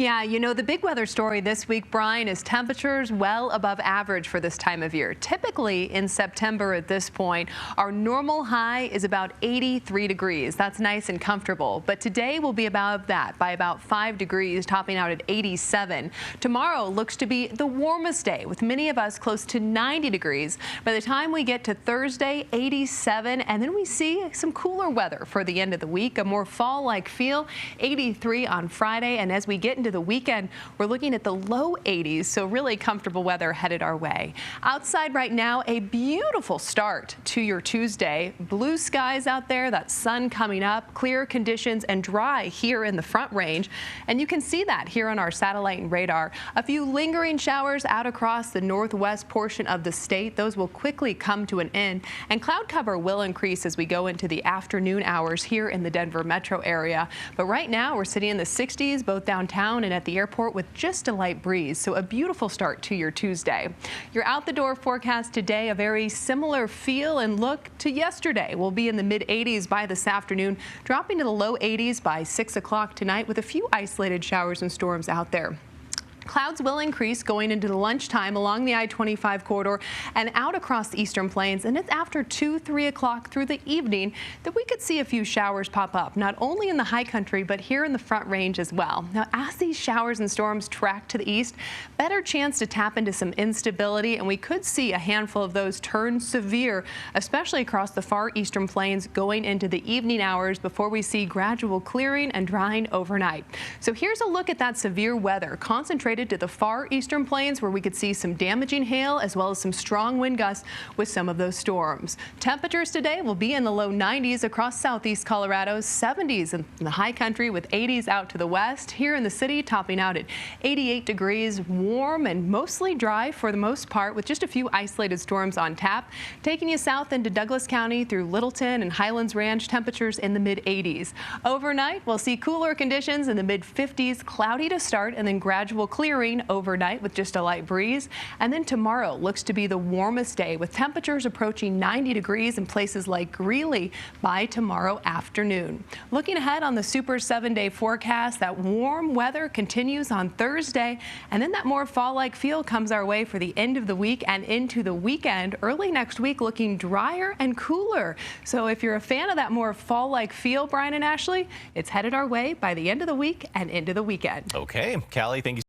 Yeah, the big weather story this week, Brian, is temperatures well above average for this time of year. Typically in September at this point, our normal high is about 83 degrees. That's nice and comfortable. But today will be above that by about 5 degrees, topping out at 87. Tomorrow looks to be the warmest day, with many of us close to 90 degrees. By the time we get to Thursday, 87, and then we see some cooler weather for the end of the week, a more fall-like feel, 83 on Friday. And as we get into the weekend, we're looking at the low 80s, so really comfortable weather headed our way. Outside right now, a beautiful start to your Tuesday. Blue skies out there, that sun coming up, clear conditions and dry here in the Front Range. And you can see that here on our satellite and radar. A few lingering showers out across the northwest portion of the state. Those will quickly come to an end, and cloud cover will increase as we go into the afternoon hours here in the Denver metro area. But right now we're sitting in the 60s both downtown and at the airport with just a light breeze, so a beautiful start to your Tuesday. Your out the door forecast today, a very similar feel and look to yesterday. We'll be in the mid 80s by this afternoon, dropping to the low 80s by 6 o'clock tonight with a few isolated showers and storms out there. Clouds will increase going into the lunchtime along the I-25 corridor and out across the eastern plains, and it's after 2, 3 o'clock through the evening that we could see a few showers pop up, not only in the high country but here in the Front Range as well. Now, as these showers and storms track to the east, better chance to tap into some instability, and we could see a handful of those turn severe, especially across the far eastern plains going into the evening hours before we see gradual clearing and drying overnight. So here's a look at that severe weather concentrated to the far eastern plains, where we could see some damaging hail as well as some strong wind gusts with some of those storms. Temperatures today will be in the low 90s across southeast Colorado, 70s in the high country with 80s out to the west. Here in the city, topping out at 88 degrees, warm and mostly dry for the most part, with just a few isolated storms on tap. Taking you south into Douglas County through Littleton and Highlands Ranch, temperatures in the mid 80s. Overnight, we'll see cooler conditions in the mid 50s, cloudy to start and then gradual clearing overnight with just a light breeze. And then tomorrow looks to be the warmest day, with temperatures approaching 90 degrees in places like Greeley by tomorrow afternoon. Looking ahead on the super 7-day forecast, that warm weather continues on Thursday, and then that more fall-like feel comes our way for the end of the week and into the weekend. Early next week looking drier and cooler. So if you're a fan of that more fall-like feel, Brian and Ashley, it's headed our way by the end of the week and into the weekend. Okay, Callie, thank you.